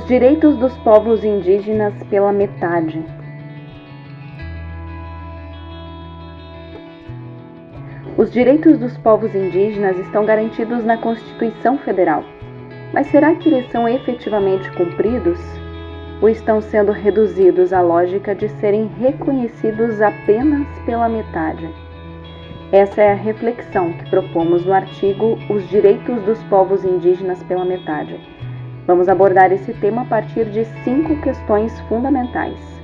direitos dos povos indígenas pela metade. Os direitos dos povos indígenas estão garantidos na Constituição Federal, mas será que eles são efetivamente cumpridos? Ou estão sendo reduzidos à lógica de serem reconhecidos apenas pela metade? Essa é a reflexão que propomos no artigo Os Direitos dos Povos Indígenas pela Metade. Vamos abordar esse tema a partir de 5 questões fundamentais.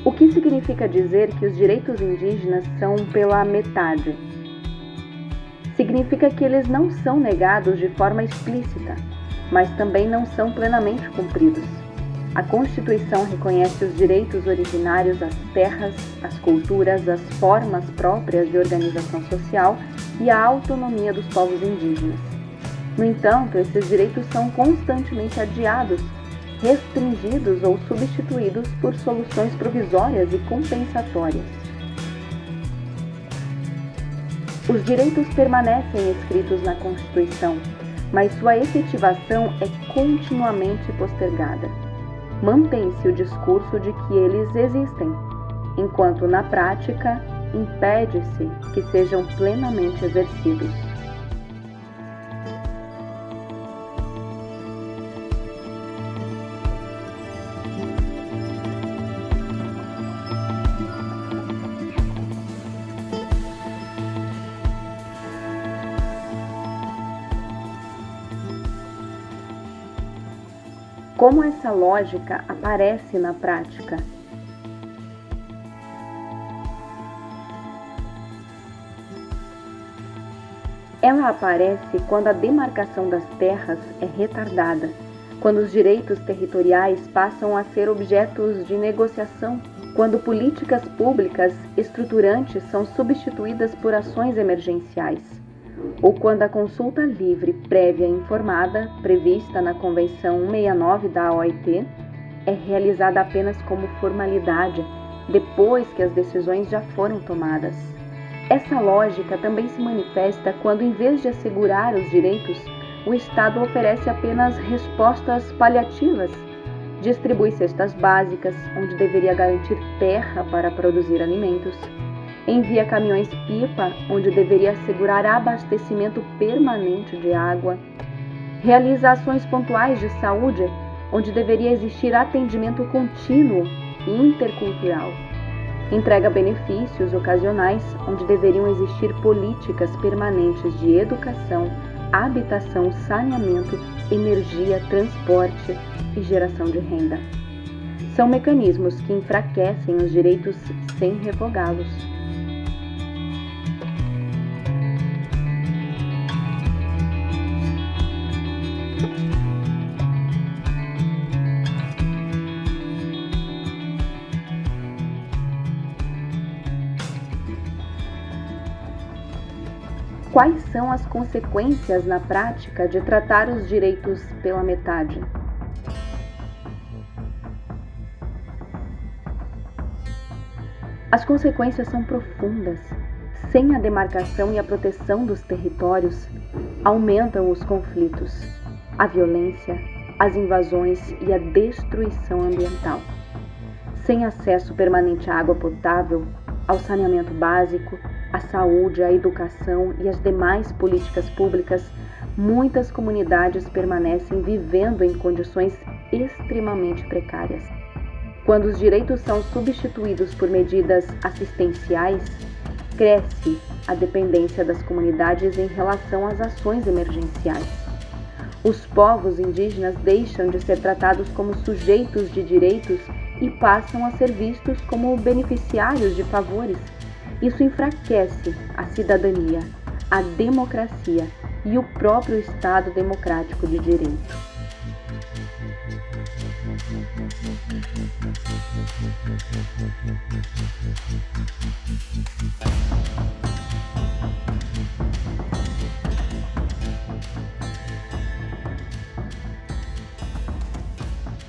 O que significa dizer que os direitos indígenas são pela metade? Significa que eles não são negados de forma explícita, mas também não são plenamente cumpridos. A Constituição reconhece os direitos originários às terras, às culturas, às formas próprias de organização social e à autonomia dos povos indígenas. No entanto, esses direitos são constantemente adiados, restringidos ou substituídos por soluções provisórias e compensatórias. Os direitos permanecem escritos na Constituição, mas sua efetivação é continuamente postergada. Mantém-se o discurso de que eles existem, enquanto na prática impede-se que sejam plenamente exercidos. Como essa lógica aparece na prática? Ela aparece quando a demarcação das terras é retardada, quando os direitos territoriais passam a ser objetos de negociação, quando políticas públicas estruturantes são substituídas por ações emergenciais, ou quando a consulta livre prévia e informada, prevista na Convenção 169 da OIT, é realizada apenas como formalidade, depois que as decisões já foram tomadas. Essa lógica também se manifesta quando, em vez de assegurar os direitos, o Estado oferece apenas respostas paliativas, distribui cestas básicas, onde deveria garantir terra para produzir alimentos, envia caminhões-pipa, onde deveria assegurar abastecimento permanente de água, realiza ações pontuais de saúde, onde deveria existir atendimento contínuo e intercultural, entrega benefícios ocasionais, onde deveriam existir políticas permanentes de educação, habitação, saneamento, energia, transporte e geração de renda. São mecanismos que enfraquecem os direitos sem revogá-los. Quais são as consequências na prática de tratar os direitos pela metade? As consequências são profundas. Sem a demarcação e a proteção dos territórios, aumentam os conflitos, a violência, as invasões e a destruição ambiental. Sem acesso permanente à água potável, ao saneamento básico, à saúde, à educação e às demais políticas públicas, muitas comunidades permanecem vivendo em condições extremamente precárias. Quando os direitos são substituídos por medidas assistenciais, cresce a dependência das comunidades em relação às ações emergenciais. Os povos indígenas deixam de ser tratados como sujeitos de direitos e passam a ser vistos como beneficiários de favores. Isso enfraquece a cidadania, a democracia e o próprio Estado democrático de direito.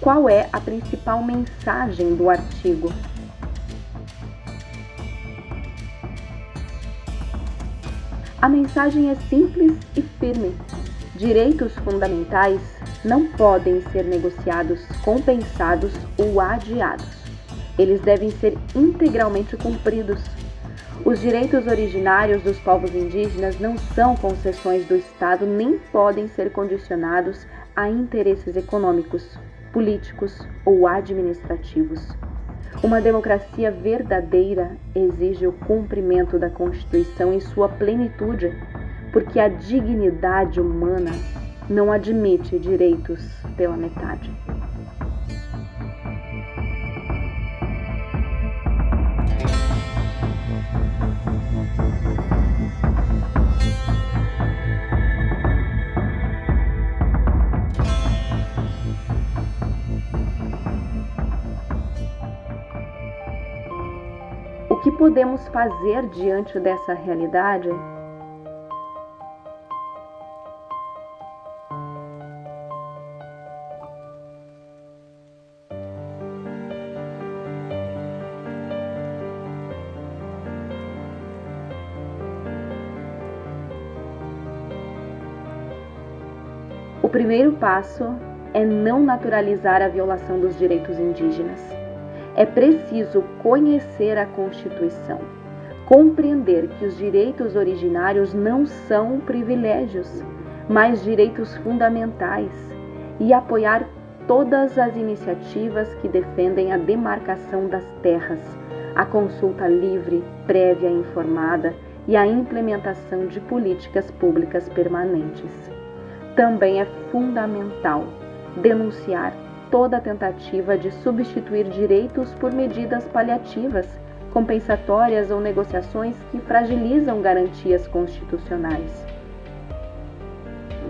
Qual é a principal mensagem do artigo? A mensagem é simples e firme. Direitos fundamentais não podem ser negociados, compensados ou adiados. Eles devem ser integralmente cumpridos. Os direitos originários dos povos indígenas não são concessões do Estado nem podem ser condicionados a interesses econômicos, políticos ou administrativos. Uma democracia verdadeira exige o cumprimento da Constituição em sua plenitude, porque a dignidade humana não admite direitos pela metade. O que podemos fazer diante dessa realidade? O primeiro passo é não naturalizar a violação dos direitos indígenas. É preciso conhecer a Constituição, compreender que os direitos originários não são privilégios, mas direitos fundamentais, e apoiar todas as iniciativas que defendem a demarcação das terras, a consulta livre, prévia e informada e a implementação de políticas públicas permanentes. Também é fundamental denunciar toda tentativa de substituir direitos por medidas paliativas, compensatórias ou negociações que fragilizam garantias constitucionais.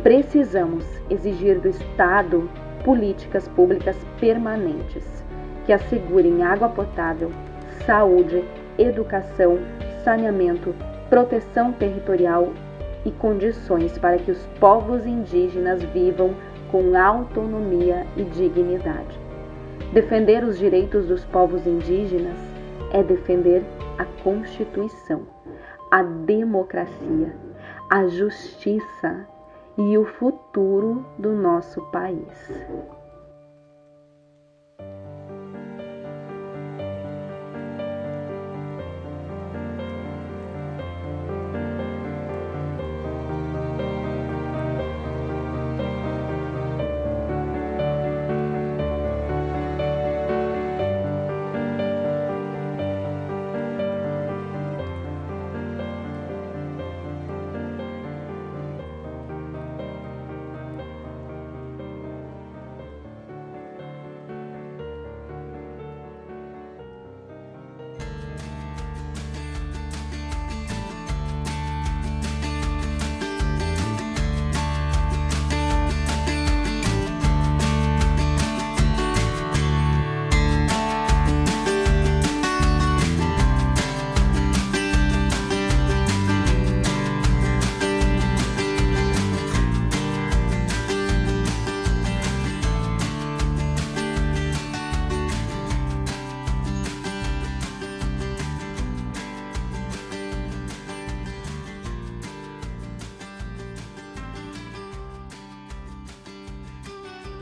Precisamos exigir do Estado políticas públicas permanentes que assegurem água potável, saúde, educação, saneamento, proteção territorial e condições para que os povos indígenas vivam com autonomia e dignidade. Defender os direitos dos povos indígenas é defender a Constituição, a democracia, a justiça e o futuro do nosso país.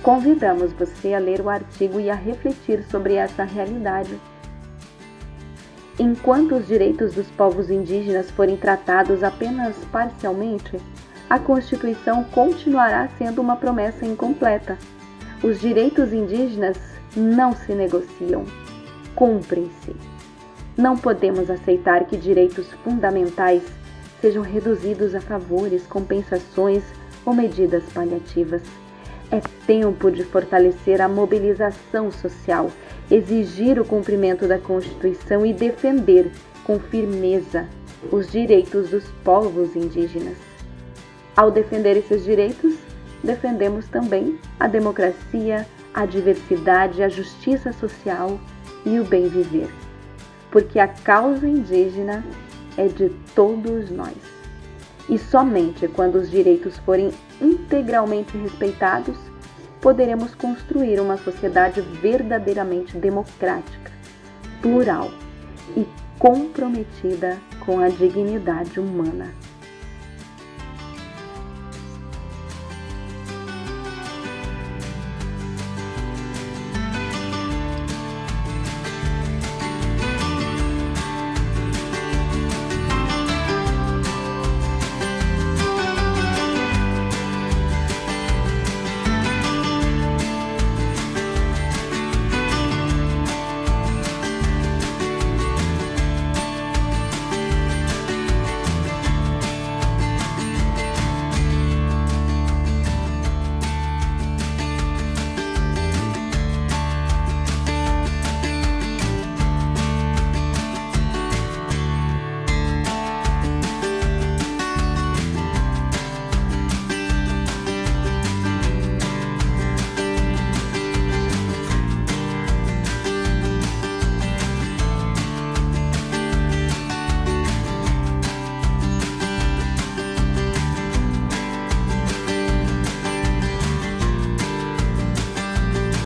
Convidamos você a ler o artigo e a refletir sobre essa realidade. Enquanto os direitos dos povos indígenas forem tratados apenas parcialmente, a Constituição continuará sendo uma promessa incompleta. Os direitos indígenas não se negociam, cumprem-se. Não podemos aceitar que direitos fundamentais sejam reduzidos a favores, compensações ou medidas paliativas. É tempo de fortalecer a mobilização social, exigir o cumprimento da Constituição e defender com firmeza os direitos dos povos indígenas. Ao defender esses direitos, defendemos também a democracia, a diversidade, a justiça social e o bem viver, porque a causa indígena é de todos nós. E somente quando os direitos forem integralmente respeitados poderemos construir uma sociedade verdadeiramente democrática, plural e comprometida com a dignidade humana.